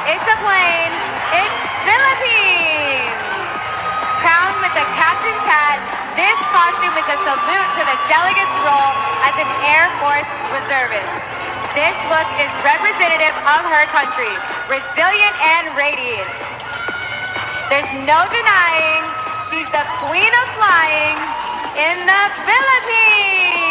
It's a plane. It's Philippines. Crowned with the captain's hat, this costume is a salute to the delegate's role as an Air Force reservist. This look is representative of her country, resilient and radiant. There's no denying she's the queen of flying in the Philippines.